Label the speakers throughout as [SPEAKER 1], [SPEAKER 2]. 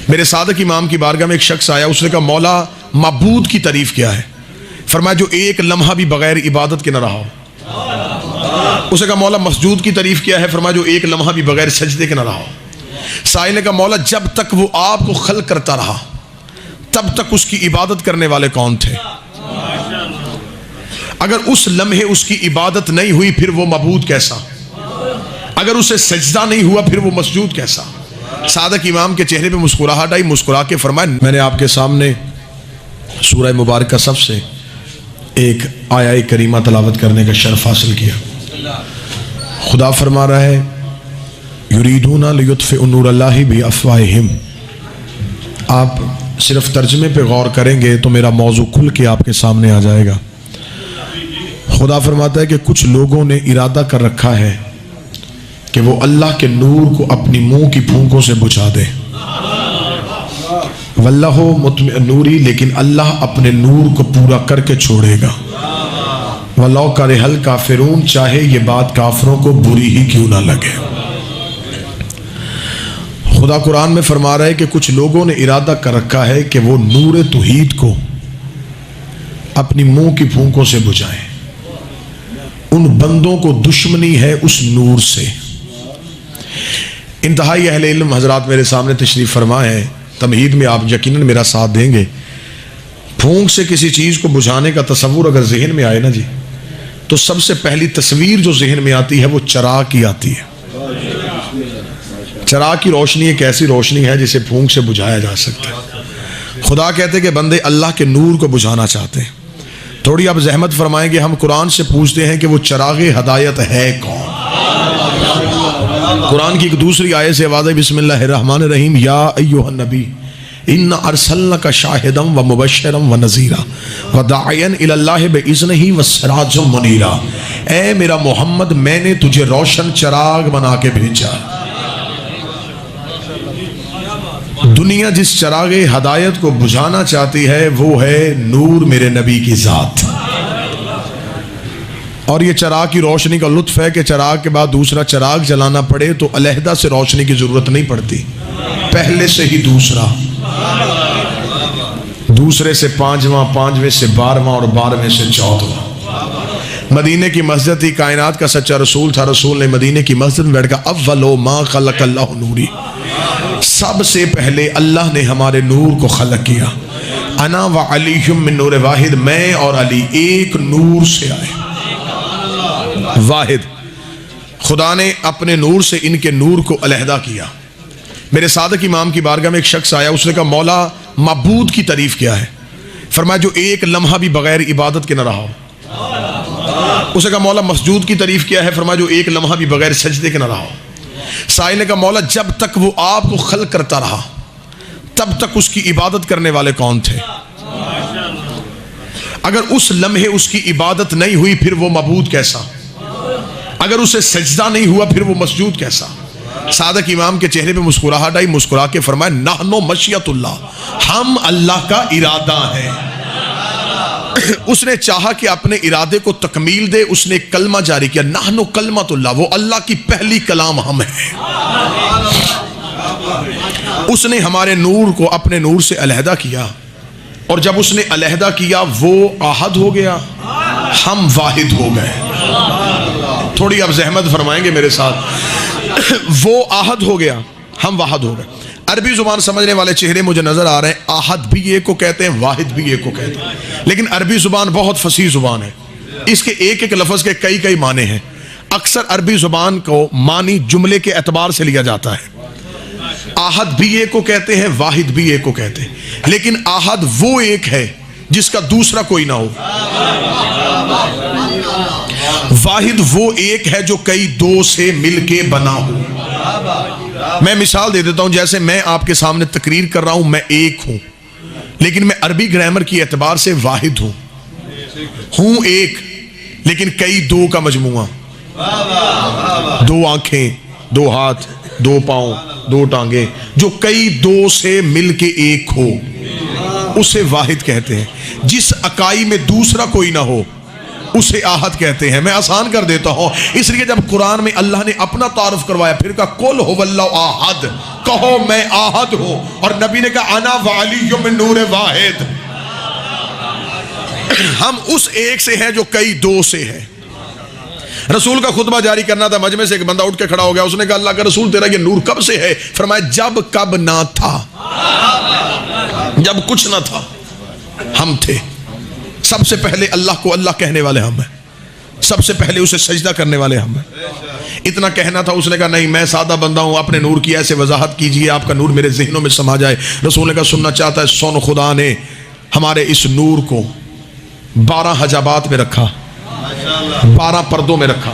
[SPEAKER 1] मेरे सादक इमाम की बारगाह में एक शख्स आया, उसने कहा मौला माबूद की तारीफ क्या है? फरमाया जो एक लम्हा भी बगैर इबादत के न रहा हो। उसने कहा मौला मस्जूद की तारीफ क्या है? फरमाया जो एक लम्हा भी बगैर सजदे के न रहा हो। साइल ने कहा मौला जब तक वो आपको खल्क करता रहा तब तक उसकी इबादत करने वाले कौन थे? अगर उस लम्हे उसकी इबादत नहीं हुई फिर वो मबूद कैसा? अगर उसे सजदा नहीं हुआ फिर वो मस्जूद कैसा? सादक इमाम के चेहरे पे मुस्कुराहट आई, मुस्कुरा के फरमाया मैंने आपके सामने सूरह मुबारक का सबसे एक आया करीमा तलावत करने का शर्फ हासिल किया। खुदा फरमा रहा है युरीदूना लियुत्फिउ नूरल्लाहि बिअफ़वाहिहिम। आप सिर्फ तर्जमे पे गौर करेंगे तो मेरा मौजू खुल के आपके सामने आ जाएगा। खुदा फरमाता है कि कुछ लोगों ने इरादा कर रखा है कि वो अल्लाह के नूर को अपनी मुंह की फूंकों से बुझा दे। वल्लाहु मुत्मिन नूरी, लेकिन अल्लाह अपने नूर को पूरा करके छोड़ेगा। वल्लाहु करिहल काफिरून, चाहे ये बात काफिरों को बुरी ही क्यों ना लगे। खुदा कुरान में फरमा रहा है कि कुछ लोगों ने इरादा कर रखा है कि वो नूर तौहीद को अपनी मुंह की फूंकों से बुझाएं। उन बंदों को दुश्मनी है उस नूर से। इंतहाई अहले इल्म हजरात मेरे सामने तशरीफ फरमा है, तमहीद में आप यकीनन मेरा साथ देंगे। फूंक से किसी चीज को बुझाने का तस्वुर अगर जहन में आए ना जी, तो सबसे पहली तस्वीर जो जहन में आती है वो चिराग की आती है। चिराग की रोशनी एक ऐसी रोशनी है जिसे फूंक से बुझाया जा सकता है। खुदा कहते हैं कि बंदे अल्लाह के नूर को बुझाना चाहते हैं। थोड़ी आप जहमत फरमाएंगे, हम कुरान से पूछते हैं कि वो चिराग हिदायत है कौन? कुरान की एक दूसरी आयत से आवाज़ है बिस्मिल्लाहिर्रहमानिर्रहीम या अय्युहन नबी इन्ना अरसलनाका शाहिदम व मुबश्शिरम व नज़ीरा व दाइयन इलल्लाहि बिइज़्निही व सिराजम मुनीरा। ए मेरा मोहम्मद, मैंने तुझे रोशन चिराग बना के भेजा। दुनिया जिस चिराग हिदायत को बुझाना चाहती है वो है नूर मेरे नबी की ज़ात। और ये चिराग की रोशनी का लुत्फ है कि चिराग के बाद दूसरा चिराग जलाना पड़े तो अलहदा से रोशनी की जरूरत नहीं पड़ती, पहले से ही दूसरा, दूसरे से पांचवां, पांचवें से 12वां और 12वें से 14वां। मदीने की मस्जिद ही कायनात का सच्चा रसूल था। रसूल ने मदीने की मस्जिद में बैठ कर अव्वलो मा खलक़ल्लाहु नूरी, सबसे पहले अल्लाह ने हमारे नूर को खलक किया। अना व अलीयुम मिन नूर वाहिद, मैं और अली एक नूर से आए। वाहिद, खुदा ने अपने नूर से इनके नूर को अलहदा किया। मेरे सादक इमाम की बारगाह में एक शख्स आया, उसने कहा मौला माबूद की तारीफ क्या है? फरमाया जो एक लम्हा भी बगैर इबादत के न रहा हो। उसने कहा मौला मस्जूद की तारीफ क्या है? फरमाया जो एक लम्हा भी बगैर सजदे के न रहा हो। साइल ने कहा मौला जब तक वो आपको खल्क करता रहा तब तक उसकी इबादत करने वाले कौन थे? अगर उस लम्हे उसकी इबादत नहीं हुई फिर वो मबूद कैसा? अगर उसे सजदा नहीं हुआ फिर वो मस्जूद कैसा? सादक इमाम के चेहरे पे मुस्कुराहट आई, मुस्कुरा के फरमाया नहनो मशियतुल्लाह, हम अल्लाह का इरादा है। उसने चाहा कि अपने इरादे को तकमील दे, उसने कलमा जारी किया, नहनो कलमतुल्लाह, वो अल्लाह की पहली कलाम हम है। उसने हमारे नूर को अपने नूर से अलहदा किया, और जब उसने अलहदा किया वो आहद हो गया, हम वाहिद हो गए। थोड़ी आप जहमत फरमाएंगे मेरे साथ। वो आहद हो गया, हम वाहिद हो गए। अरबी जुबान समझने वाले चेहरे मुझे नजर आ रहे हैं। आहद भी एक को कहते हैं, वाहिद भी एक को कहते हैं, लेकिन अरबी जुबान बहुत फसीह जुबान है। इसके एक एक लफ्ज के कई कई माने हैं। अक्सर अरबी जुबान को मानी जुमले के एतबार से लिया जाता है। आहद भी एक को कहते हैं, वाहिद भी एक को कहते हैं, लेकिन आहद वो एक है जिसका दूसरा कोई ना हो। वाहिद वो एक है जो कई दो से मिलके बना हो। मैं मिसाल दे देता हूं, जैसे मैं आपके सामने तकरीर कर रहा हूं, मैं एक हूं, लेकिन मैं अरबी ग्रामर की एतबार से वाहिद हूं एक, लेकिन कई दो का मजमुआ। दो आंखें, दो हाथ, दो पांव, दो टांगे, जो कई दो से मिलके एक हो, उसे वाहिद कहते हैं। जिस अकाई में दूसरा कोई ना हो उसे आहद कहते हैं। मैं आसान कर देता हूं, इसलिए जब कुरान में अल्लाह ने अपना तारुफ करवाया, फिर कहा कुल हुवल्लाहु आहद, कहो मैं आहद हूं, और नबी ने कहा अना वालियुम मिन नूर वाहिद, हम उस एक से हैं जो कई दो से है। रसूल का खुतबा जारी करना था, मजमे से एक बंदा उठ के खड़ा हो गया, उसने कहा अल्लाह का रसूल तेरा ये नूर कब से है? फरमाया जब कब ना था, जब कुछ ना था हम थे। सबसे पहले अल्लाह को अल्लाह कहने वाले हम हैं, सबसे पहले उसे सजदा करने वाले हम हैं। इतना कहना था, उसने कहा नहीं मैं सादा बंदा हूं, अपने नूर की ऐसे वजाहत कीजिए आपका नूर मेरे जहनों में समा जाए। रसूल ने कहा सुनना चाहता है सुन, खुदा ने हमारे इस नूर को 12 हजाबात में रखा, 12 पर्दों में रखा,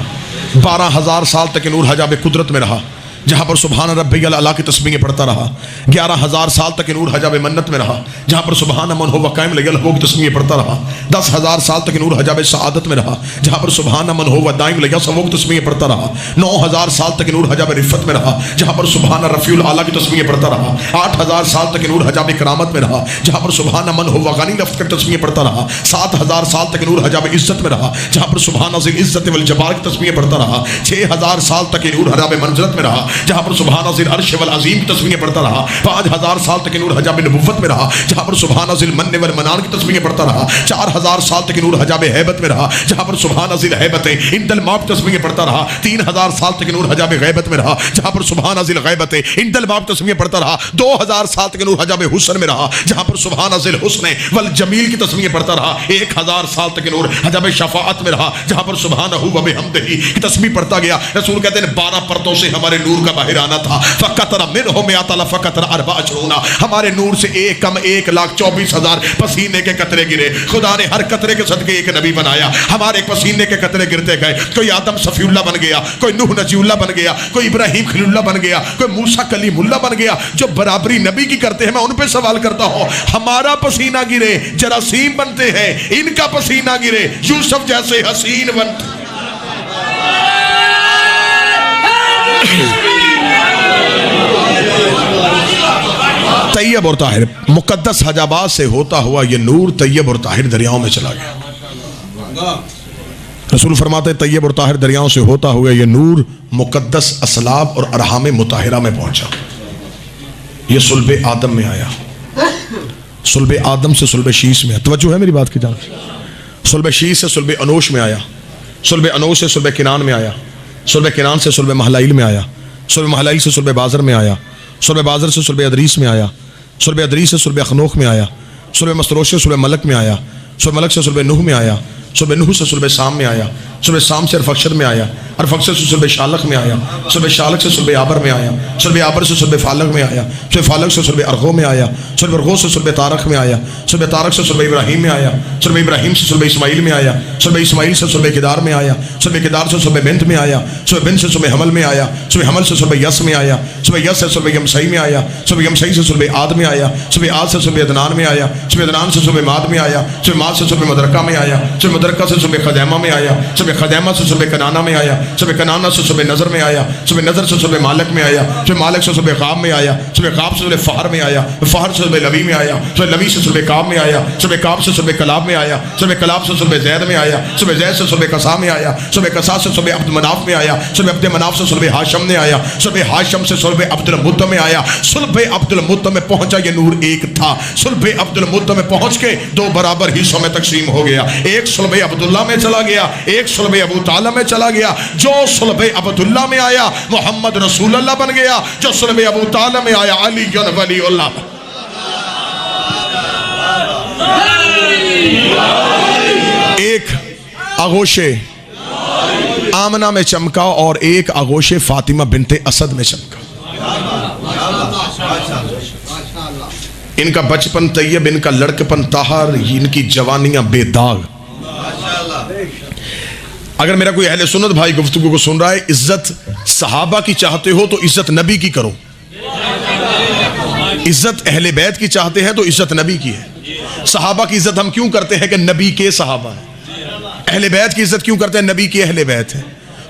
[SPEAKER 1] 12,000 साल तक नूर हजाब कुदरत में रहा, जहां पर सुबहान रब्बियल आला की तस्बीहें पढ़ता रहा। 11,000 साल तक नूर हजाब मन्नत में रहा, जहां पर सुबहान मन हो वकायम लगल हो की तस्बीहें पढ़ता रहा। 10,000 साल तक नूर हजाब सआदत में रहा, जहां पर सुबहान मन हो व दाइम लगल सब की तस्बीहें पढ़ता रहा। 9,000 साल तक नूर हजाब रिफत में रहा, जहां पर सुबहान रफीउल आला की तस्बीहें पढ़ता रहा। 8,000 साल तक नूर हजाब करामत में रहा, जहां पर सुबहान मन हो व गनी लफ्ज़ की तस्बीहें पढ़ता रहा। 7,000 साल तक नूर हजाब इज्जत में रहा, जहां पर सुबहान ज़िल इज्जत वल जबार की तस्बीहें पढ़ता रहा। 6,000 साल तक नूर हजाब मंज़रत में रहा, जहां पर सुबहान अर्श वल अज़ीम की तस्बीहें पढ़ता रहा। 5,000 साल तक नूर हजाब नबुव्वत में रहा, जहां पर सुबहान ज़िल मन वल मनान की तस्बीहें पढ़ता रहा। 4,000 साल तक नूर हजाब हैबत में रहा, जहां पर सुबहान ज़िल हैबत इंदल मौत की तस्बीहें पढ़ता रहा। 3,000 साल तक नूर हजाब गैबत में रहा, जहां पर सुबहान ज़िल गैबत इंदल मौत की तस्बीहें पढ़ता रहा। 2,000 साल तक नूर हजाब हुस्न में रहा, जहां पर सुबहान ज़िल हुस्न वल जमील की तस्बीहें पढ़ता रहा। 1,000 साल तक नूर हजाब शफाअत में रहा, जहां पर सुबहानहू व बिहम्दिही की तस्बीह पढ़ता गया। रसूल कहते हैं 12 पर्दों से हमारे नूर का बाहर आना था। फ़क़तरा मिनहु मिअतल फ़क़तरा 40 हमारे नूर से एक कम 1,24,000 पसीने के कतरे गिरे। खुदा ने हर कतरे के सदके एक नबी बनाया। हमारे पसीने के कतरे गिरते गए, कोई आदम सफीउल्लाह बन गया, कोई नूह नजीउल्लाह बन गया, कोई इब्राहिम खलीलुल्लाह बन गया, कोई मूसा कलीमुल्लाह बन गया। जो बराबरी नबी की करते हैं, मैं उन पे सवाल करता हूं, हमारा पसीना गिरे जरासीम बनते हैं, इनका पसीना गिरे यूसुफ जैसे हसीन बनते। तैयब और ताहिर, मुकद्दस हजाबात से होता हुआ ये नूर तैयब और ताहिर दरियाओं में चला गया। रसूल फरमाते तैयब और ताहिर दरियाओं से होता हुआ ये नूर मुकद्दस असलाब और अरहाम मुताहिरा में पहुंचा। ये सुल्बे आदम में आया, सुल्बे आदम से सुल्बे शीश में। तवज्जो है मेरी बात की जान? सुल्बे शीश से सुल्बे अनोश में आया, सुल्बे अनोश से सुल्बे किनान में आया, सुल्बे किनान से सुल्बे महलाइल में आया, सुल्बे महलाइल से सुल्बे बाज़र में आया, सुल्बे बाज़र से सुल्बे अदरीस में आया, सुल्बे अदरीस से सुल्बे अखनोख में आया, सुल्बे मस्तरोश से सुल्बे मलक में आया, सुल्बे मलक से सुल्बे नूह में आया, सुल्बे नूह से सुल्बे साम में आया, सुल्बे साम से अरफक्षर में आया, अरफक्षर से सुल्बे शालक में आया, सुल्बे शालक से सुल्बे आबर में आया, सुल्बे आबर से सुल्बे फालक में आया, सुल्बे फालक से सुल्बे अरगो में आया, सुल्बे अरगो से सुल्बे तारक में आया, सुल्बे तारक से सुल्बे इब्राहिम में आया, सुल्बे इब्राहिम से सुल्बे इस्माइल में आया, सुल्बे इस्माइल से सुल्बे किदार में आया, सुल्बे किदार से सुल्बे बिन्त में आया, सुल्बे बिन्त से सुल्बे हमल में आया, सुल्बे हमल से सुल्बे यस में आया, सुल्बे यस से सुल्बे यमसई में आया, सुल्बे यमसई से सुल्बे आद में आया, सुल्बे आद से सुल्बे अदनान में आया, सुल्बे अदनान से सुल्बे माद में आया, सुल्बे माद से सुल्बे मदरका में आया, सुल्बे मदरका से सुल्बे खदैमा में आया, सुल्बे खदैमा से सुल्बे कनाना में आया, सुबह कनाना से सुबह नजर में आया, सुबह नजर से सुबह मालक में आया, सुबह मालक से सुबह काब में आया, सुबह काब से सुबह फहर में आया, फहर से सुबह लवी में आया, सुबह लवी से सुबह काब में आया, सुबह काब से सुबह कलाब में आया, सुबह कलाब से सुबह जैद में आया, सुबह जैद से सुबह कसा में आया, सुबह कसा से सुबह अब्द मनाफ में आया, सुबह अब्द मनाफ से सुबह हाशम में आया, सुबह हाशम से सुबह अब्दुल मुत्तम में आया। सुबह अब्दुल मुत्तम में पहुंचा ये नूर एक था, सुबह अब्दुल मुत्तम में पहुंच के 2 बराबर हिस्सों में तकसीम हो गया। एक सुबह अब्दुल्ला में चला गया, एक सुबह अबू ताला में चला गया। जो सुल्बे अब्दुल्ला में आया मोहम्मद रसूलुल्लाह बन गया, जो सुल्बे अबू ताला में आया अली वलीउल्लाह। एक आगोशे आमना में चमका और एक आगोशे फातिमा बिनते असद में चमका। इनका बचपन तैयब, इनका लड़कपन ताहर, इनकी जवानियां बेदाग। अगर मेरा कोई अहले सुन्नत भाई गुफ्तगू को सुन रहा है, इज्जत सहाबा की चाहते हो तो इज्जत नबी की करो, इज्जत अहले बैत की चाहते हैं तो इज्जत नबी की है। सहाबा की इज्जत हम क्यों करते हैं कि नबी के सहाबा है, अहले बैत की इज्जत क्यों करते हैं, नबी के अहले बैत है।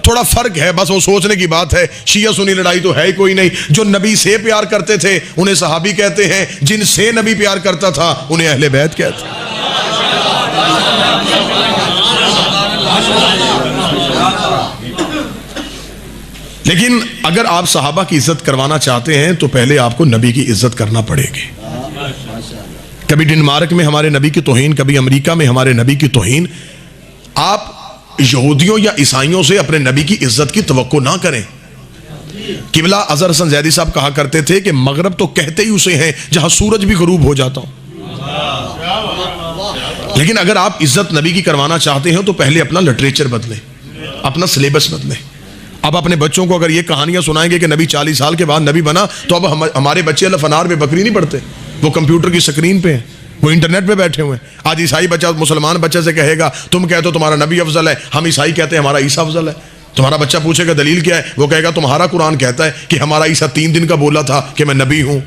[SPEAKER 1] थोड़ा फर्क है, बस वो सोचने की बात है। शिया सुन्नी लड़ाई तो है ही कोई नहीं। जो नबी से प्यार करते थे उन्हें सहाबी कहते हैं, जिनसे नबी प्यार करता था उन्हें अहले बैत कहते हैं। लेकिन अगर आप सहाबा की इज्जत करवाना चाहते हैं तो पहले आपको नबी की इज्जत करना पड़ेगी। कभी डेनमार्क में हमारे नबी की तौहीन, कभी अमेरिका में हमारे नबी की तौहीन। आप यहूदियों या ईसाइयों से अपने नबी की इज्जत की तवक्को ना करें। किबला अजहर हसन जैदी साहब कहा करते थे कि मगरब तो कहते ही उसे हैं जहां सूरज भी गरूब हो जाता हो। लेकिन अगर आप इज्जत नबी की करवाना चाहते हो तो पहले अपना लिटरेचर बदलें, अपना सिलेबस बदलें। अब अपने बच्चों को अगर ये कहानियां सुनाएंगे कि नबी 40 साल के बाद नबी बना, तो अब हमारे बच्चे अल्लाह फनार में बकरी नहीं पढ़ते, वो कंप्यूटर की स्क्रीन पे हैं, वो इंटरनेट पे बैठे हुए हैं। आज ईसाई बच्चा मुसलमान बच्चे से कहेगा तुम कहते हो तुम्हारा नबी अफजल है, हम ईसाई कहते हैं हमारा ईसा अफजल है। तुम्हारा बच्चा पूछेगा दलील क्या है, वो कहेगा तुम्हारा कुरान कहता है कि हमारा ईसा 3 दिन का बोला था कि मैं नबी हूं।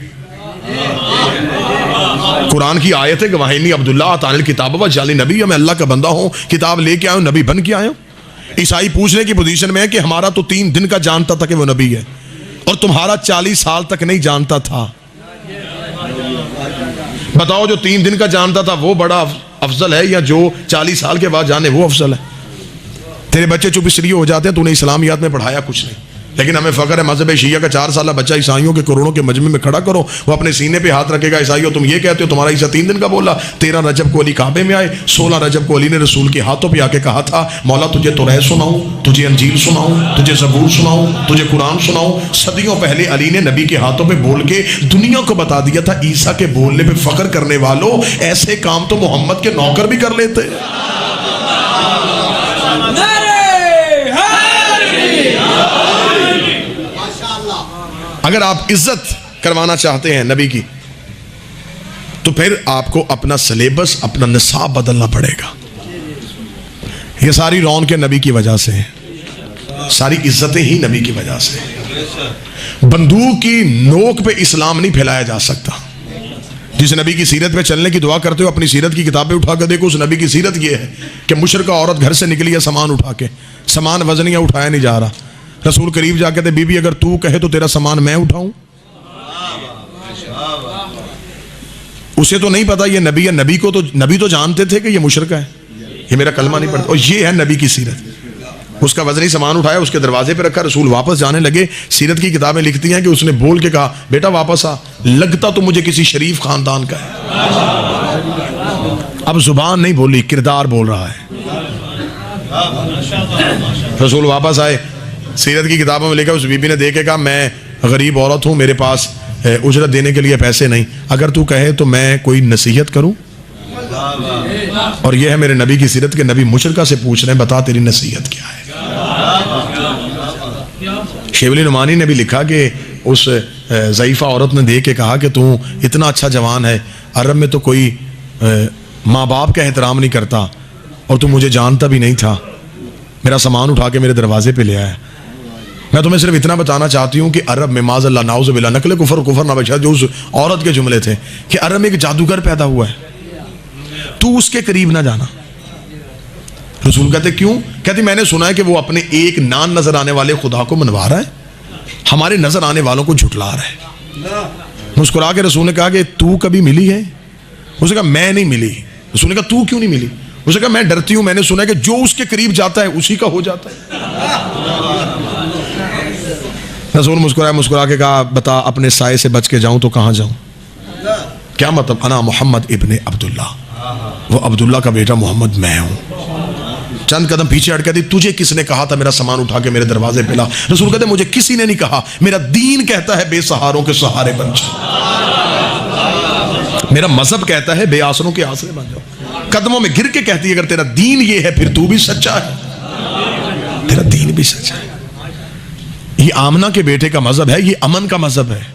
[SPEAKER 1] कुरान की आयत है गवाहिनी अब्दुल्ला तानिल किताब व जाली नबी, मैं अल्लाह का बंदा हूं, किताब लेके आया, नबी बन के आया। ईसाई पूछने की पोजीशन में है कि हमारा तो 3 दिन का जानता था कि वो नबी है, और तुम्हारा 40 साल तक नहीं जानता था। बताओ जो 3 दिन का जानता था वो बड़ा अफजल है, या जो 40 साल के बाद जाने वो अफजल है? तेरे बच्चे चुप इसलिए हो जाते हैं तूने इस्लामियात में पढ़ाया कुछ नहीं। लेकिन हमें फख्र है मजहब शिया का 4 साल बच्चा ईसाइयों के करोड़ों के मजमे में खड़ा करो, वो अपने सीने पे हाथ रखेगा, ईसाइयों तुम ये कहते हो तुम्हारा ईसा 3 दिन का बोला। 13 रजब को अली काबे में आए, 16 रजब को अली ने रसूल के हाथों पे आके कहा था मौला तुझे तौरात सुनाऊं, तुझे अंजील सुनाऊं, तुझे ज़बूर सुनाऊं, तुझे कुरान सुनाऊं। सदियों पहले अली ने नबी के हाथों पे बोल के दुनिया को बता दिया था ईसा के बोलने पे फख्र करने वालों, ऐसे काम तो मोहम्मद के नौकर भी कर लेते। अगर आप इज्जत करवाना चाहते हैं नबी की तो फिर आपको अपना सिलेबस, अपना निसाब बदलना पड़ेगा। ये सारी रौनक नबी की वजह से है, सारी इज्जतें ही नबी की वजह से। बंदूक की नोक पे इस्लाम नहीं फैलाया जा सकता। जिस नबी की सीरत पे चलने की दुआ करते हो अपनी सीरत की किताबें उठा कर देखो, उस नबी की सीरत ये है कि मुशरिका औरत घर से निकली है सामान उठा के, सामान वजनिया उठाया नहीं जा रहा। रसूल करीब जाके थे बीबी अगर तू कहे तो तेरा सामान मैं उठाऊं। उसे तो नहीं पता ये नबी है, नबी तो जानते थे कि ये मुशरिका है, ये मेरा कलमा नहीं पढ़ता। और ये है नबी की सीरत। उसका वजनी सामान उठाया, उसके दरवाजे पे रखा, रसूल वापस जाने लगे। सीरत की किताबें लिखती हैं कि उसने बोल के कहा बेटा वापस आ, लगता तो मुझे किसी शरीफ खानदान का है। अब जुबान नहीं बोली, किरदार बोल रहा है। रसूल वापस आए, सीरत की किताबों में लिखा उस बीबी ने देखे कहा मैं गरीब औरत हूँ, मेरे पास उजरत देने के लिए पैसे नहीं, अगर तू कहे तो मैं कोई नसीहत करूं। और यह है मेरे नबी की सीरत के नबी मुशरिका से पूछ रहे हैं बता तेरी नसीहत क्या है। शेवली नुमानी ने भी लिखा कि उस ज़ईफ़ा औरत ने देख के कहा कि तू इतना अच्छा जवान है, अरब में तो कोई माँ बाप का एहतराम नहीं करता और तू मुझे जानता भी नहीं था, मेरा सामान उठा के मेरे दरवाजे पे ले आया। मैं तुम्हें सिर्फ इतना बताना चाहती हूँ कि अरब में माज़अल्लाह नाउज़ुबिल्लाह नकल कुफर ना बचा, जो उस औरत के जुमले थे कि अरब में एक जादूगर पैदा हुआ है, तू उसके करीब ना जाना। रसूल कहते क्यों? कहते मैंने सुना है कि वो अपने एक नान नजर आने वाले खुदा को मनवा रहा है, हमारे नजर आने वालों को झुटला रहा है। मुस्कुरा के रसूल ने कहा कि तू कभी मिली है? उसने कहा मैं नहीं मिली। रसूल ने कहा तू क्यों नहीं मिली? उसने कहा मैं डरती हूं, मैंने सुना है कि जो उसके करीब जाता है उसी का हो जाता है। रसूल मुस्कुरा के कहा बता अपने साए से बच के जाऊं तो कहां जाऊं? क्या मतलब? अना मोहम्मद इब्ने अब्दुल्ला, वो अब्दुल्ला का बेटा मोहम्मद मैं हूं। चंद कदम पीछे हट के तुझे किसने कहा था मेरा सामान उठा के मेरे दरवाजे पे ला? रसूल कहते मुझे किसी ने नहीं कहा, मेरा दीन कहता है बेसहारों के सहारे बन जाओ, मेरा मजहब कहता है बेआसरों के आसरे बन जाओ। कदमों में गिर के कहती है अगर तेरा दीन ये है फिर तू भी सच्चा है, तेरा दीन भी सच्चा है। ये आमना के बेटे का मजहब है, ये अमन का मजहब है।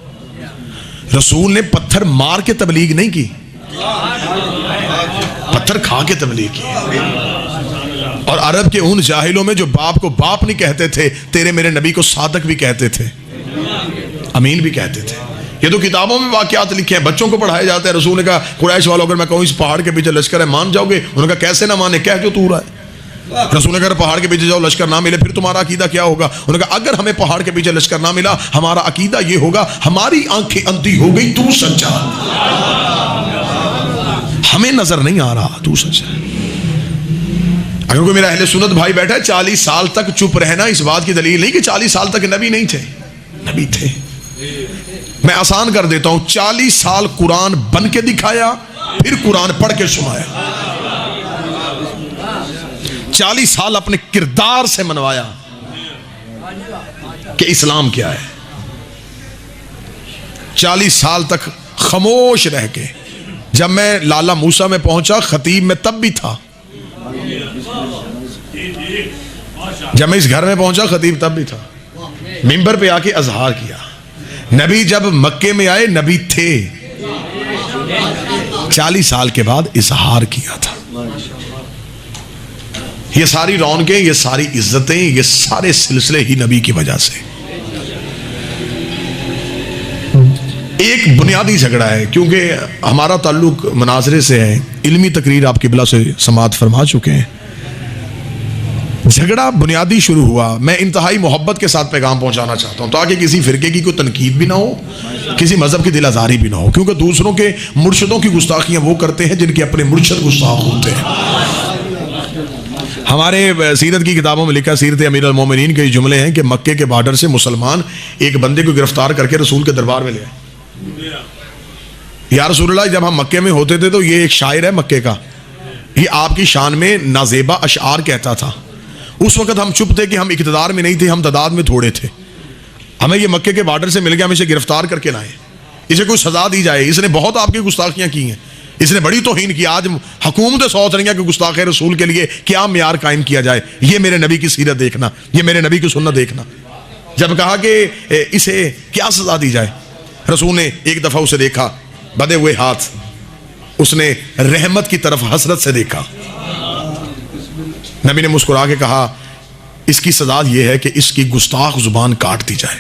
[SPEAKER 1] रसूल ने पत्थर मार के तबलीग नहीं की, पत्थर खा के तबलीग की। और अरब के उन जाहिलों में जो बाप को बाप नहीं कहते थे, तेरे मेरे नबी को सादक भी कहते थे, अमीन भी कहते थे। ये तो किताबों में वाकयात लिखे हैं, बच्चों को पढ़ाए जाते हैं। रसूल ने कहा कुरैश वालों अगर मैं कहूँ इस पहाड़ के पीछे लश्कर है मान जाओगे? उन्होंने कहा कैसे ना माने, क्या क्यों तू रहा है? रसूल ने कहा पहाड़ के पीछे जाओ लश्कर ना मिले फिर तुम्हारा अकीदा क्या होगा? उन्होंने कहा अगर हमें पहाड़ के पीछे लश्कर ना मिला हमारा अकीदा ये होगा हमारी आंखें अंधी हो गई, तू सच्चा, हमें नजर नहीं आ रहा, तू सच्चा। अगर कोई मेरा अहले सुन्नत भाई बैठा है 40 साल तक चुप रहना इस बात की दलील नहीं कि 40 साल तक नबी नहीं थे, नबी थे। मैं आसान कर देता हूं, 40 साल कुरान बन के दिखाया, फिर कुरान पढ़ के सुनाया। 40 साल अपने किरदार से मनवाया कि इस्लाम क्या है। 40 साल तक खामोश रह के, जब मैं लाला मूसा में पहुंचा खतीब में तब भी था, जब मैं इस घर में पहुंचा खतीब तब भी था, मिंबर पे आके अजहार किया। नबी जब मक्के में आए नबी थे, 40 साल के बाद इजहार किया था। ये सारी रौनकें, ये सारी इज्जतें, ये सारे सिलसिले ही नबी की वजह से। एक बुनियादी झगड़ा है, क्योंकि हमारा ताल्लुक मनाजरे से है, इल्मी तकरीर आप किबला से समाअत फरमा चुके हैं। झगड़ा बुनियादी शुरू हुआ, मैं इंतहाई मोहब्बत के साथ पैगाम पहुंचाना चाहता हूं ताकि किसी फिरके की कोई तनकीद भी ना हो, किसी मजहब की दिल आजारी भी ना हो, क्योंकि दूसरों के मुर्शदों की गुस्ताखियां वो करते हैं जिनके अपने मुर्शद गुस्ताख होते हैं। हमारे सीरत की किताबों में लिखा, सीरत अमीर अल मोमिनीन के जुमले हैं कि मक्के के बॉर्डर से मुसलमान एक बंदे को गिरफ्तार करके रसूल के दरबार में ले आए। या रसूलल्लाह, जब हम मक्के में होते थे तो ये एक शायर है मक्के का, ये आपकी शान में नाजेबा अशआर कहता था। उस वक्त हम चुप थे कि हम इक़्तिदार में नहीं थे, हम तादाद में थोड़े थे। हमें ये मक्के के बॉर्डर से मिल गया, हम इसे गिरफ्तार करके लाए, इसे कोई सजा दी जाए, इसने बहुत आपकी गुस्ताखियां की हैं, इसने बड़ी तौहीन की। आज हुकूमतें सोच रही हैं कि गुस्ताख रसूल के लिए क्या मियार कायम किया जाए। ये मेरे नबी की सीरत देखना, ये मेरे नबी की सुन्नत देखना। जब कहा कि इसे क्या सजा दी जाए, रसूल ने एक दफा उसे देखा, बंधे हुए हाथ, उसने रहमत की तरफ हसरत से देखा। नबी ने मुस्कुरा के कहा, इसकी सजा यह है कि इसकी गुस्ताख जुबान काट दी जाए।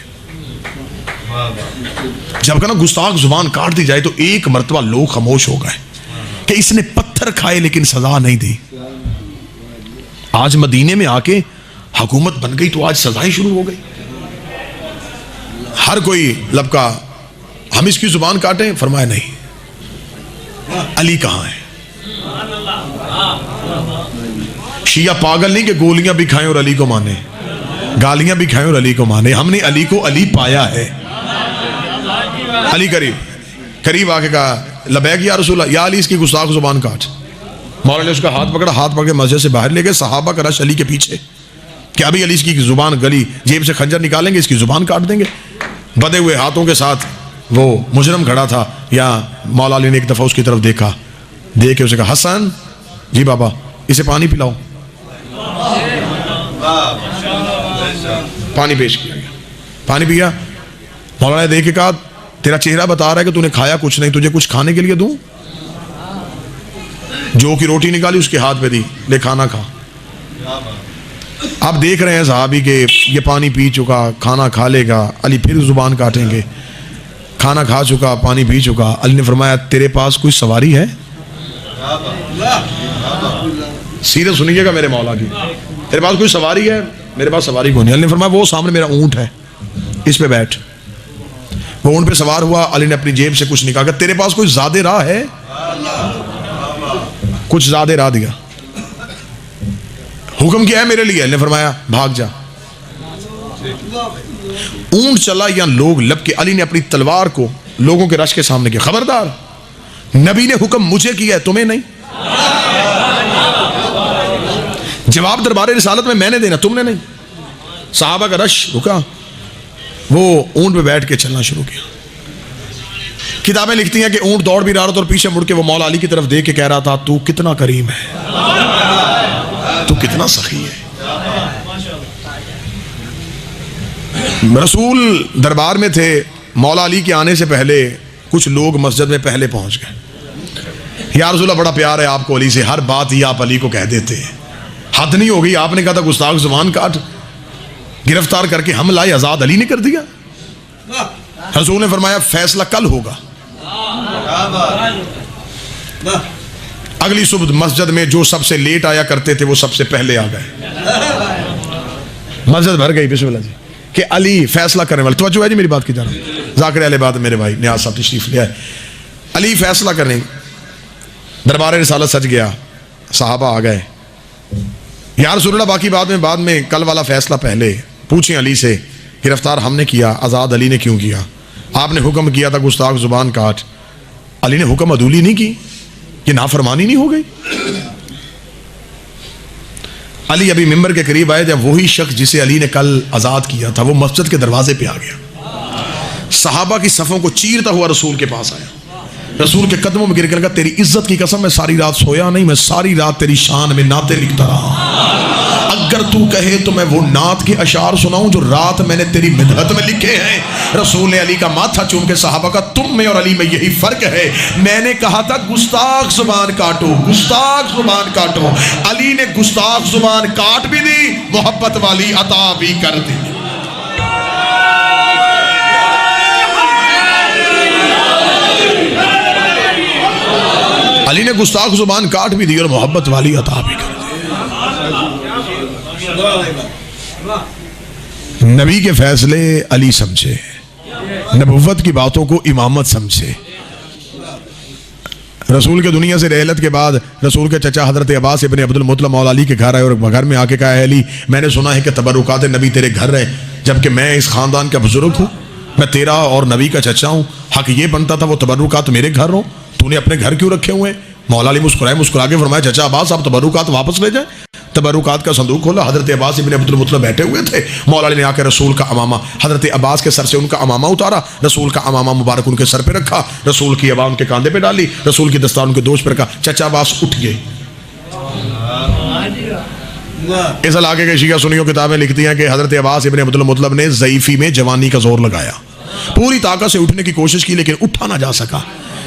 [SPEAKER 1] जब कहना गुस्ताख जुबान काट दी जाए तो एक मर्तबा लोग खामोश हो गए कि इसने पत्थर खाए लेकिन सजा नहीं दी। आज मदीने में आके हुकूमत बन गई तो आज सजाएं शुरू हो गई। हर कोई लबका, हम इसकी जुबान काटें? फरमाया नहीं। अली कहां है? शिया पागल नहीं कि गोलियां भी खाएं और अली को माने, गालियां भी खाएं और अली को माने। हमने अली को अली पाया है। अली करीब आके कहा, लबैक या रसूलल्लाह, या अली इसकी गुस्ताख जुबान काट। मौला ने उसका हाथ पकड़ा, हाथ पकड़ के मस्जिद से बाहर ले गए। सहाबा का रश अली के पीछे कि अभी अली इसकी जुबान गली, जेब से खंजर निकालेंगे, इसकी जुबान काट देंगे। बधे हुए हाथों के साथ वो मुजरम खड़ा था। या मौला अली ने एक दफा उसकी तरफ देखा, देख के उसे कहा, हसन जी बाबा, इसे पानी पिलाओ। पानी पेश किया गया, पानी पिया। मौलाना ने देख के कहा, तेरा चेहरा बता रहा है कि तूने खाया कुछ नहीं, तुझे कुछ खाने के लिए दूं? जो की रोटी निकाली उसके हाथ पे दी, ले खाना खा। आप देख रहे हैं साहबी के ये पानी पी चुका, खाना खा लेगा, अली फिर जुबान काटेंगे। खाना खा चुका, पानी पी चुका। अली ने फरमाया, तेरे पास कोई सवारी है? सीरत सुनिएगा मेरे मौला की, तेरे पास कोई सवारी है? मेरे पास सवारी कोई नहीं। अली ने फरमाया, वो सामने मेरा ऊंट है, इस पे बैठ। वो ऊंट पे सवार हुआ। अली ने अपनी जेब से कुछ निकाला, तेरे पास कोई ज़्यादा राह है? कुछ ज़्यादा राह दिया। हुक्म क्या है मेरे लिए? अली ने फरमाया, भाग जा। ऊंट चला या लोग लब के। अली ने अपनी तलवार को लोगों के रश के सामने किया, खबरदार, नबी ने हुक्म मुझे किया है, तुम्हें नहीं। जवाब दरबार रिसालत में मैंने देना, तुमने नहीं। सहाबा का रश रुका, वो ऊंट पे बैठ के चलना शुरू किया। किताबें लिखती हैं कि ऊंट दौड़ भी रहा था और पीछे मुड़ के वो मौला अली की तरफ देख के कह रहा था, तू कितना करीम है, तू कितना सखी है। रसूल दरबार में थे। मौला अली के आने से पहले कुछ लोग मस्जिद में पहले पहुंच गए। या रसूलल्लाह, बड़ा प्यार है आपको अली से, हर बात ही आप अली को कह देते हैं, हद नहीं हो गई? आपने कहा था गुस्ताख जुबान काट, गिरफ्तार करके हम लाए, आजाद अली ने कर दिया। रसूल ने फरमाया, फैसला कल होगा। अगली सुबह मस्जिद में जो सबसे लेट आया करते थे वो सबसे पहले आ गए। मस्जिद भर गई बिस्मिल्लाह जी कि अली फैसला करने वाले। तवज्जो है जी मेरी बात की जाना। जाकिर अहले बात मेरे भाई नियाज साहब तशरीफ ले आए। अली फैसला करने, दरबार रिसालत सज गया, सहाबा आ गए। या रसूलल्लाह बाकी बाद में कल वाला फैसला पहले पूछें अली से, गिरफ्तार हमने किया, आज़ाद अली ने क्यों किया? आपने हुक्म किया था गुस्ताख जुबान काट, अली ने हुक्म अदूली नहीं की, ये नाफरमानी नहीं हो गई? अली अभी मिंबर के करीब आए, जब वही शख्स जिसे अली ने कल आज़ाद किया था वो मस्जिद के दरवाजे पे आ गया, सहाबा की सफ़ों को चीरता हुआ रसूल के पास आया, रसूल के कदमों में गिर के लगा, तेरी इज्जत की कसम मैं सारी रात सोया नहीं, मैं सारी रात तेरी शान में नाते लिखता रहा, अगर तू कहे तो मैं वो नात के अशार सुनाऊं जो रात मैंने तेरी मिदहत में लिखे हैं। रसूल ने अली का माथा चूम के सहाबा का, तुम में और अली में यही फर्क है, मैंने कहा था गुस्ताख जुबान काटो, गुस्ताख जुबान काटो, अली ने गुस्ताख जुबान काट भी दी, मोहब्बत वाली अता भी कर दी। अली ने गुस्ताख जुबान काट भी दी और मोहब्बत वाली अता भी कर दी। नबी के फैसले अली समझे, नबुव्वत की बातों को इमामत समझे। रसूल के दुनिया से रहलत के बाद रसूल के चचा हजरत अब्बास इब्न अब्दुल मुत्तलिब मौला अली के घर आए और घर में आके कहा, है अली, मैंने सुना है कि तबरुकात नबी तेरे घर है, जबकि मैं इस खानदान का बुजुर्ग हूँ, मैं तेरा और नबी का चचा हूँ, हक ये बनता था वो तबरुकात मेरे घर हो, तूने अपने घर क्यों रखे हुए? मौला अली मुस्कुरा के फरमाया, चचा अब्बास आप तबरुकात वापस ले जाए। तबरुकात का संदूक खोला, हजरत अब्बास इब्न अब्दुल मुत्तलिब बैठे हुए थे, मौला अली ने आकर रसूल का अमामा हजरत अब्बास के सर से उनका अमामा उतारा, रसूल का अमामा मुबारक उनके सर पे रखा, रसूल की अबा उनके कांधे पे डाली, रसूल की दस्तार उनके दोष पे रखा, चचा अब्बास उठ गए। इस इलाके के शिया सुन्नियों किताबें लिखती हैं कि हजरत अब्बास इब्न अब्दुल मुत्तलिब ने ज़ईफ़ी में जवानी का जोर लगाया, पूरी ताकत से उठने की कोशिश की लेकिन उठा ना जा सका।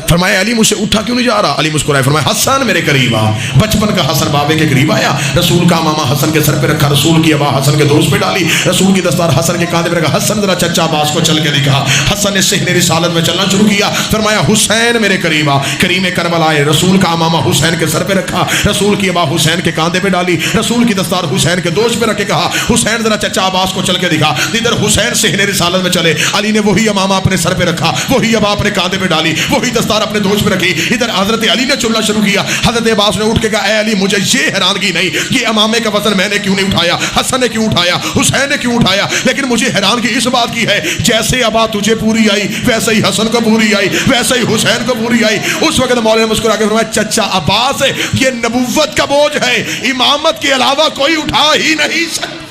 [SPEAKER 1] फरमाया, अली मुझसे उठा क्यों नहीं जा रहा? अली मुस्कुराए, फरमाया, हसन मेरे करीब आ। बचपन का हसन बाबे के करीब आया, रसूल का मामा हसन के सर पे रखा, रसूल की अबा हसन के दोस्त पे डाली, रसूल की दस्तार हसन के कांधे पे रखा, हसन जरा चचा अब्बास को चल के दिखा। हसन ने सेहने रिसालत में चलना शुरू किया, फरमाया, हुसैन मेरे करीब आ। करीम करबला आए, रसूल का मामा हुसैन के सर पे रखा, रसूल की अबा हुसैन के कांधे पे डाली, रसूल की दस्तार हुसैन के दोस्त पे रख के कहा, हुसैन जरा चचा अब्बास को चल के दिखा। इधर हुसैन सेहने रिसालत में चले, अली ने वही अमामा अपने सर पे रखा, वही अबा अपने कांधे पे डाली, वही दस्तार अपने दोस्त पे रखी। इधर हजरत अली ने चुनना शुरू किया, हजरत अब्बास ने उठ के कहा, ऐ अली, मुझे ये हैरानगी नहीं कि अमामे का वजन मैंने क्यों नहीं उठाया, हसन ने क्यों उठाया, हुसैन ने क्यों उठाया, लेकिन मुझे हैरानगी इस बात की है, जैसे अबा तुझे पूरी आई वैसे ही हसन को पूरी आई, वैसे ही हुसैन को पूरी आई। उस वक्त मौला ने मुस्कुरा के फरमाया, चचा अब्बास, ये नबुव्वत का बोझ है, इमामत के अलावा कोई उठा ही नहीं सकता।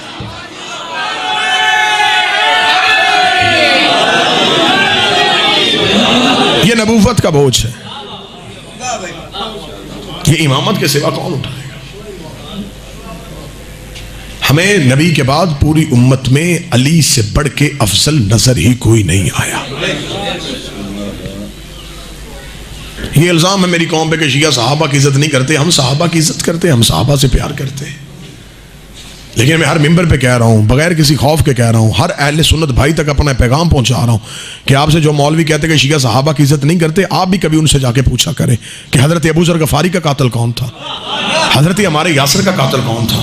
[SPEAKER 1] ये नबूवत का बोझ है, ये इमामत के सिवा कौन उठाएगा? हमें नबी के बाद पूरी उम्मत में अली से बढ़ के अफजल नजर ही कोई नहीं आया। ये इल्जाम है मेरी कौम पे कि शिया सहाबा की इज्जत नहीं करते, हम सहाबा की इज्जत करते, हम सहाबा से प्यार करते हैं। लेकिन मैं हर मिंबर पे कह रहा हूँ, बगैर किसी खौफ के कह रहा हूँ, हर अहले सुन्नत भाई तक अपना पैगाम पहुंचा रहा हूँ कि आपसे जो मौलवी कहते हैं कि शिया सहाबा की इज्जत नहीं करते, आप भी कभी उनसे जाके पूछा करें कि हजरत अबू ज़र गफारी का कातिल कौन था, हजरत हमारे यासर का कातिल कौन था,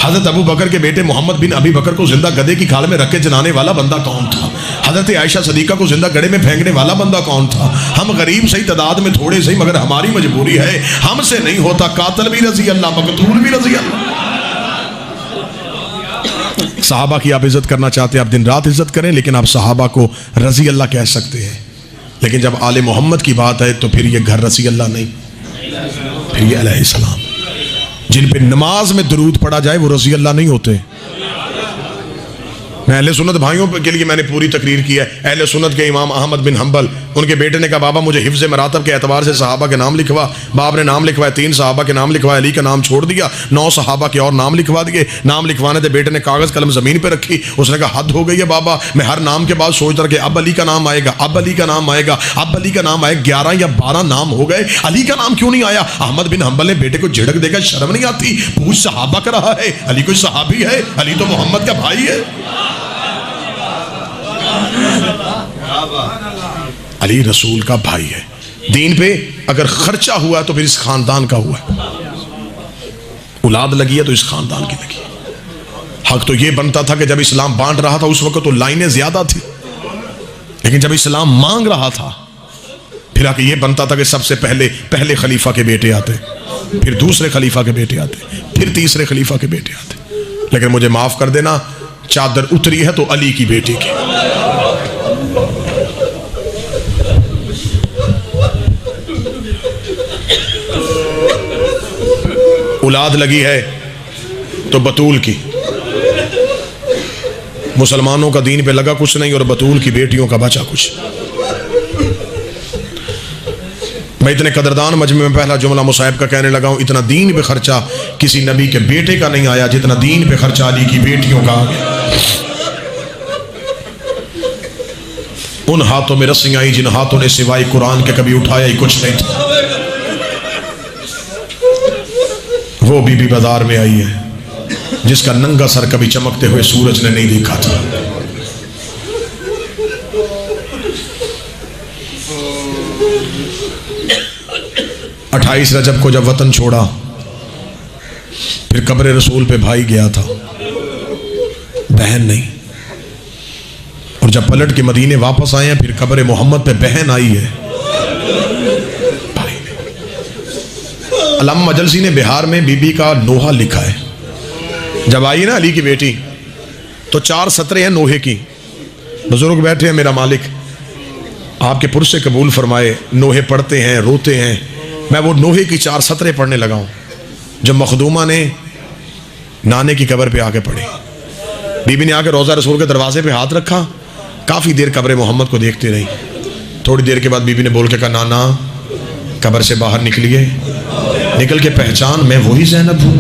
[SPEAKER 1] हजरत अबू बकर के बेटे मोहम्मद बिन अबी बकर को जिंदा गधे की खाल में रख के जलाने वाला बंदा कौन था, हजरत आयशा सदीका को जिंदा गड़े में फेंकने वाला बंदा कौन था। हम गरीब सही, तादाद में थोड़े सही, मगर हमारी मजबूरी है, हमसे नहीं होता, कातिल भी रजी अल्लाह, मकतूल भी रजी अल्लाह। सहाबा की आप इज्जत करना चाहते हैं, आप दिन रात इज्जत करें, लेकिन आप सहाबा को रजी अल्लाह कह सकते हैं। लेकिन जब आले मोहम्मद की बात है तो फिर ये घर रजी अल्लाह नहीं, फिर ये अलैहिस्सलाम, जिन पे नमाज में दरूद पढ़ा जाए वो रजी अल्लाह नहीं होते। मैं अहले सुन्नत भाइयों के लिए मैंने पूरी तकरीर की है। अहले सुन्नत के इमाम अहमद बिन हम्बल, उनके बेटे ने कहा, बाबा मुझे हिफ्ज़ मरातब के एतबार से सहाबा के नाम लिखवा। बाप ने नाम लिखवाया, 3 सहाबा के नाम लिखवाए, अली का नाम छोड़ दिया, 9 सहाबा के और नाम लिखवा दिए। नाम लिखवाने से बेटे ने कागज़ कलम ज़मीन पर रखी, उसने कहा, हद हो गई है बाबा, मैं हर नाम के बाद सोचता रहा कि अब अली का नाम आएगा, अब अली का नाम आएगा, अब अली का नाम आएगा। 11 या 12 नाम हो गए, अली का नाम क्यों नहीं आया? अहमद बिन हम्बल ने बेटे को झिड़क देकर, शर्म नहीं आती, पूछ सहाबा का रहा है, अली कोई सहाबी है? अली तो मोहम्मद का भाई है। अली रसूल का भाई है। दीन पे अगर खर्चा हुआ तो फिर इस खानदान का हुआ, औलाद लगी है तो इस खानदान की लगी। हक तो ये बनता था कि जब इस्लाम बांट रहा था उस वक्त तो लाइनें ज्यादा थी, लेकिन जब इस्लाम मांग रहा था फिर आके ये बनता था कि सबसे पहले खलीफा के बेटे आते, फिर दूसरे खलीफा के बेटे आते, फिर तीसरे खलीफा के बेटे आते। लेकिन मुझे माफ कर देना, चादर उतरी है तो अली की बेटी की। औलाद लगी है तो बतूल की। मुसलमानों का दीन पे लगा कुछ नहीं और बतूल की बेटियों का बचा कुछ। मैं इतने कदरदान मजमे में पहला जुमला मुसाहिब का कहने लगा हूं, इतना दीन पे खर्चा किसी नबी के बेटे का नहीं आया जितना दीन पे खर्चा अली की बेटियों का आ गया। उन हाथों में रस्सियां आई जिन हाथों ने सिवाय कुरान के कभी उठाया ही कुछ नहीं था। वो बीबी बाजार में आई है जिसका नंगा सर कभी चमकते हुए सूरज ने नहीं देखा था। अट्ठाईस रजब को जब वतन छोड़ा, फिर कब्र रसूल पे भाई गया था, बहन नहीं। और जब पलट के मदीने वापस आए हैं, फिर कब्र मोहम्मद पे बहन आई है, भाई नहीं। अल्लामा मजलसी ने बिहार में बीबी का नोहा लिखा है। जब आई ना अली की बेटी तो 4 सतरें हैं नोहे की। बुजुर्ग बैठे हैं, मेरा मालिक आपके पुरसे कबूल फरमाए, नोहे पढ़ते हैं, रोते हैं। मैं वो नोहे की 4 सतरें पढ़ने लगा हूँ जब मखदूमा ने नाने की कब्र पे आके पढ़ी। बीबी ने आके रोज़ा रसूल के दरवाजे पे हाथ रखा, काफ़ी देर कब्र मोहम्मद को देखती रही। थोड़ी देर के बाद बीबी ने बोल के कहा, नाना कब्र से बाहर निकलिए, निकल के पहचान मैं वही ज़ैनब हूँ।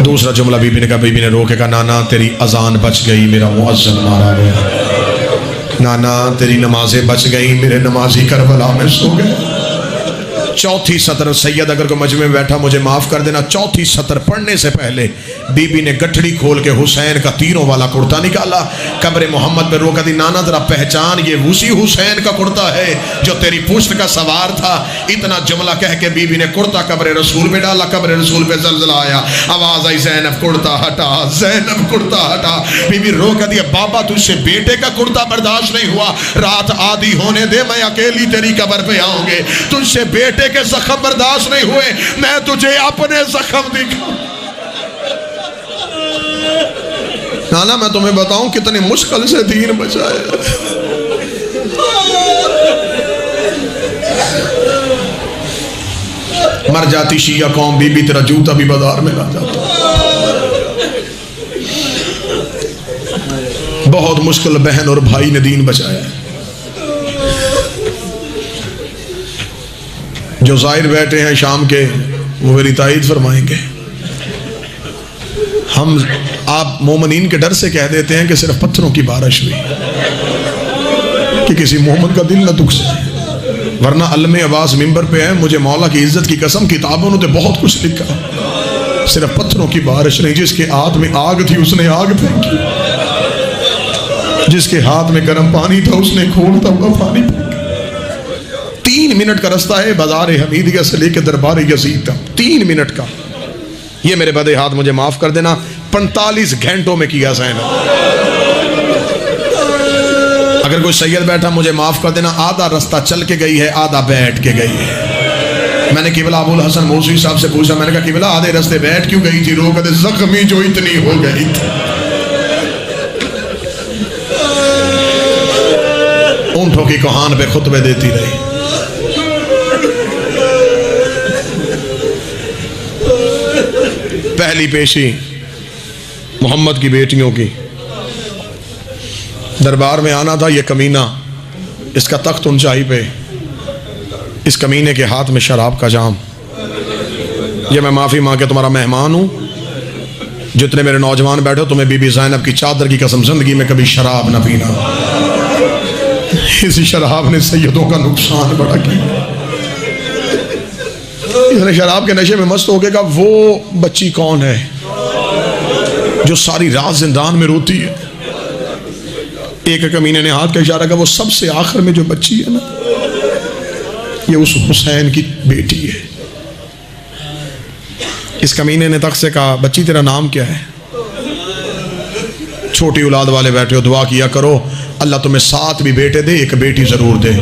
[SPEAKER 1] दूसरा जुमला बीबी ने कहा, बीबी ने रो के कहा, नाना तेरी अजान बच गई, मेरा मुअज्जिन मारा गया। नाना तेरी नमाजें बच गई, मेरे नमाजी करबला में सो गए। चौथी सतर, सैयद अगर कोई मजमे में बैठा मुझे माफ कर देना, चौथी सतर पढ़ने से पहले बीबी ने गठड़ी खोल के हुसैन का तीरों वाला कुर्ता निकाला, कब्र मोहम्मद पे रोका दी, नाना जरा पहचान ये उसी हुसैन का कुर्ता है जो तेरी पुश्त का सवार था। इतना जुमला कह के बीबी ने कुर्ता कब्र रसूल में डाला। कब्र रसूल पे जलजला आया, आवाज आई, ज़ैनब कुर्ता हटा, ज़ैनब कुर्ता हटा। बीबी रो कर दिया, बाबा तुझसे बेटे का कुर्ता बर्दाश्त नहीं हुआ, रात आधी होने दे, मैं अकेली तेरी कब्र पे आऊंगे। तुझसे बेटे के जख्म बर्दाश्त नहीं हुए, मैं तुझे अपने जख्म दिखा। नाना मैं तुम्हें बताऊं कितनी मुश्किल से दीन बचाया। मर जाती शिया कौम, बीबी तेरा जूता भी बाजार में ला जाता। बहुत मुश्किल बहन और भाई ने दीन बचाया। जो जाहिर बैठे हैं शाम के, वो मेरी ताईद फरमाएंगे। हम आप मोमिनीन के डर से कह देते हैं कि सिर्फ पत्थरों की बारिश हुई कि किसी मोहम्मद का दिल न दुख से, वरना अल्लाह अब्बास मिंबर पे है, मुझे मौला की इज्जत की कसम किताबों ने तो बहुत कुछ लिखा, सिर्फ पत्थरों की बारिश नहीं। जिसके हाथ में आग थी उसने आग फेंकी, जिसके हाथ में गर्म पानी था उसने खोलता हुआ पानी फेंका। 3 मिनट का रास्ता है बाजार हमीदिया से लेकर दरबार यजीद तक, 3 मिनट का। ये मेरे बदे हाथ मुझे माफ कर देना, 45 घंटों में किया ज़ैनब। अगर कोई सैयद बैठा मुझे माफ कर देना, आधा रास्ता चल के गई है, आधा बैठ के गई है। मैंने किबला अबुल हसन मौसवी साहब से पूछा, मैंने कहा किबला आधे रास्ते बैठ क्यों गई थी? रो कहते जख्मी जो इतनी हो गई थी। ऊंटों की कोहान पे खुतबे देती रही। पहली पेशी मोहम्मद की बेटियों की, दरबार में आना था। ये कमीना, इसका तख्त ऊंचाई पे, इस कमीने के हाथ में शराब का जाम। ये मैं माफ़ी मांग के तुम्हारा मेहमान हूँ। जितने मेरे नौजवान बैठे हो, तुम्हें बीबी ज़ैनब की चादर की कसम जिंदगी में कभी शराब ना पीना। इस शराब ने सैयदों का नुकसान बड़ा किया। इसने शराब के नशे में मस्त हो गया। वो बच्ची कौन है जो सारी रात जिंदान में रोती है? एक कमीने ने हाथ का इशारा किया, वो सबसे आखिर में जो बच्ची है ना, ये उस हुसैन की बेटी है। इस कमीने ने तख्त से कहा, बच्ची तेरा नाम क्या है? छोटी औलाद वाले बैठे हो, दुआ किया करो अल्लाह तुम्हें 7 भी बेटे दे, एक बेटी जरूर दे।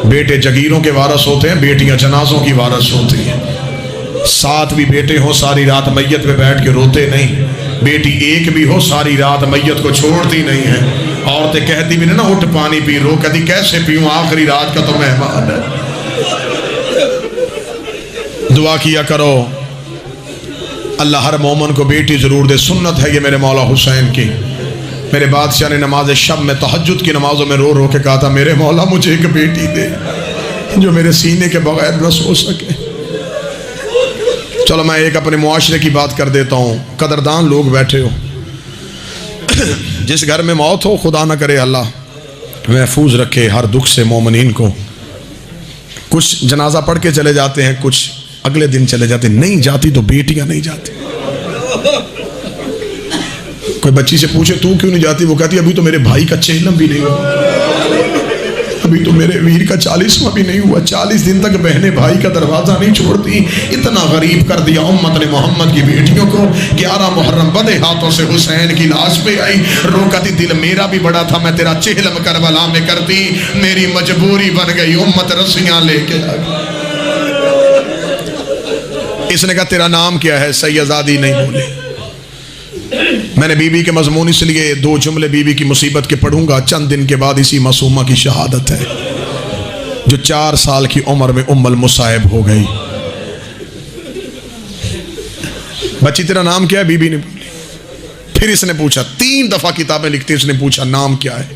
[SPEAKER 1] बेटे जगीरों के वारस होते हैं, बेटियां जनाजों की वारस होती हैं। सात भी बेटे हो सारी रात मैयत पे बैठ के रोते नहीं, बेटी एक भी हो सारी रात मैयत को छोड़ती नहीं है। औरतें कहती भी ना उठ पानी पी, रो कहती कैसे पीऊं, आखिरी रात का तो मेहमान है। दुआ किया करो अल्लाह हर मोमन को बेटी जरूर दे, सुन्नत है ये मेरे मौला हुसैन की। मेरे बादशाह ने नमाज शब में तहज्जुद की नमाजों में रो रो के कहा था मेरे मौला मुझे एक बेटी दे जो मेरे सीने के बगैर न सो सके। चलो मैं एक अपने मुआशरे की बात कर देता हूँ। कदरदान लोग बैठे हो, जिस घर में मौत हो खुदा ना करे अल्लाह महफूज रखे हर दुख से मोमिनीन को। कुछ जनाजा पढ़ के चले जाते हैं, कुछ अगले दिन चले जाते। नहीं जाती तो बेटियां नहीं जाती। कोई बच्ची से पूछे तू क्यों नहीं जाती, वो कहती अभी तो मेरे भाई का चेहलम भी नहीं हुआ, अभी तो मेरे वीर का 40वां भी नहीं हुआ। 40 दिन तक बहनें भाई का दरवाजा नहीं छोड़ती। इतना गरीब कर दिया उम्मत ने मोहम्मद की बेटियों को। 11 मुहर्रम बदे हाथों से हुसैन की लाश पे आई, रोकती दिल मेरा भी बड़ा था, मैं तेरा चेहलम करबला में करती, मेरी मजबूरी बन गई, उम्मत रस्सियां लेके आ गई। इसने कहा तेरा नाम क्या है, सैयदादी नहीं बोली। मैंने बीबी के मजमून इसलिए 2 जुमले बीबी की मुसीबत के पढ़ूंगा। चंद दिन के बाद इसी मासूमा की शहादत है जो 4 साल की उम्र में उम्मुल मुसाइब हो गई। बच्ची तेरा नाम क्या है, बीबी ने बोली। फिर इसने पूछा, 3 दफा किताबें लिखती इसने पूछा नाम क्या है।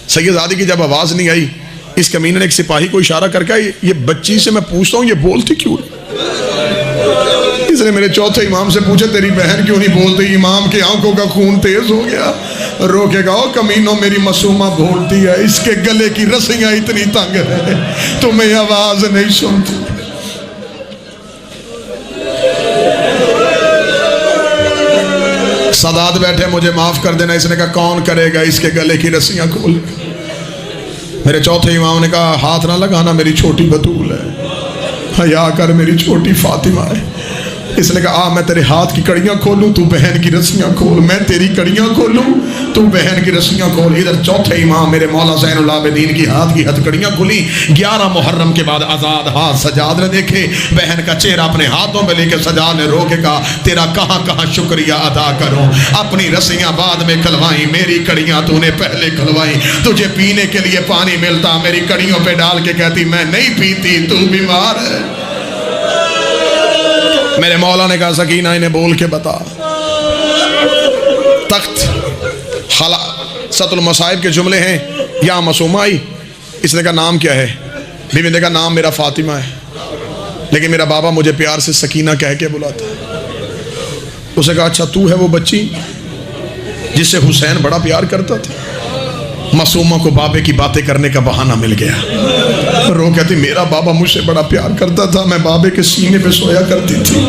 [SPEAKER 1] सैयदादी की जब आवाज नहीं आई, इस कमीने ने एक सिपाही को इशारा करके ये बच्ची से मैं पूछता हूं ये बोलती क्यों। इसने मेरे चौथे इमाम से पूछा तेरी बहन क्यों नहीं बोलती। इमाम की आंखों का खून तेज हो गया, रोकेगा ओ कमीनों मेरी मासूमा बोलती है, इसके गले की रस्सियां इतनी तंग है तुम्हें आवाज नहीं सुनती। सदात बैठे मुझे माफ कर देना। इसने कहा कौन करेगा, इसके गले की रस्सियां खोल। मेरे चौथे इमाम ने कहा हाथ ना लगाना, मेरी छोटी बतूल है, हया कर, मेरी छोटी फातिमा है। इसने कहा मैं तेरे हाथ की कड़ियां खोलूं, तू बहन की रस्सियां खोल, मैं तेरी कड़ियां खोलूं, तू बहन की रस्सियां खोल। इधर चौथे इमाम मेरे मौला ज़ैनुल आबिदीन की हाथ की हथकड़ियां खुली। 11 मुहर्रम के बाद आज़ाद हाथ सजाद ने देखे, बहन का चेहरा अपने हाथों में लेके सजाद ने रो के कहा तेरा कहाँ कहाँ शुक्रिया अदा करूं। अपनी रस्सियां बाद में खुलवाई, मेरी कड़ियां तूने पहले खुलवाई। तुझे पीने के लिए पानी मिलता, मेरी कड़ियों पे डाल के कहती मैं नहीं पीती, तू बीमार है। मेरे मौला ने कहा सकीना इन्हें बोल के बता। तख्त खला सतुल मसाइब के जुमले हैं। यहाँ मासूमा आई, इसने कहा नाम क्या है। बीवी ने कहा नाम मेरा फातिमा है, लेकिन मेरा बाबा मुझे प्यार से सकीना कह के बुलाता है। उसे कहा अच्छा तू है वो बच्ची जिससे हुसैन बड़ा प्यार करता था। मासूमा को बाबे की बातें करने का बहाना मिल गया। रो कहती मेरा बाबा मुझसे बड़ा प्यार करता था, मैं बाबे के सीने पे सोया करती थी।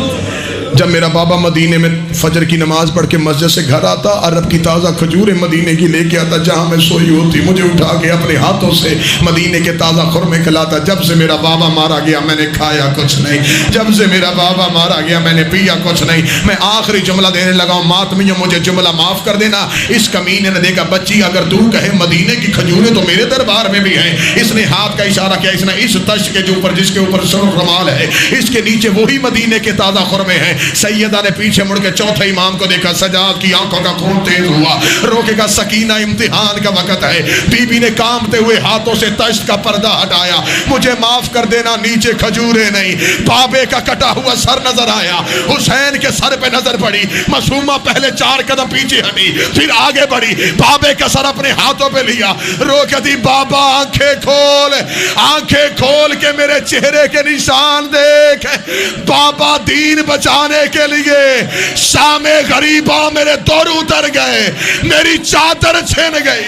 [SPEAKER 1] जब मेरा बाबा मदीने में फजर की नमाज पढ़ के मस्जिद से घर आता, अरब की ताज़ा खजूरें मदीने की लेके आता, जहाँ मैं सोई होती मुझे उठा के अपने हाथों से मदीने के ताज़ा खुरमे खिलाता। जब से मेरा बाबा मारा गया मैंने खाया कुछ नहीं, जब से मेरा बाबा मारा गया मैंने पिया कुछ नहीं। मैं आखिरी जुमला देने लगा हूँ, मातमियों मुझे जुमला माफ़ कर देना। इस कमीने ने देखा बच्ची अगर तू कहे मदीने की खजूरें तो मेरे दरबार में भी हैं। इसने हाथ का इशारा किया, इसने इस तश्त के ऊपर जिसके ऊपर रमाल है, इसके नीचे वही मदीने के ताज़ा खुरमे हैं। सैयदा ने पीछे मुड़ के चौथे इमाम को देखा, सजाद की आंखों का खून तेज हुआ, रोकेगा सकीना इम्तिहान का वक्त है। बीबी ने कांपते हुए हाथों से तश्त का पर्दा हटाया, मुझे माफ कर देना नीचे खजूरें नहीं, बाबे का कटा हुआ सर नजर आया। हुसैन के सर पे नजर पड़ी, मासूमा पहले 4 कदम पीछे हटी, फिर आगे बढ़ी, बाबे का सर अपने हाथों पे लिया, रो के दी बाबा आंखें खोल के मेरे चेहरे के निशान देख। बाबा दीन बचाने के लिए शामे गरीबा मेरे दौर उतर गए, मेरी चादर छिन गई।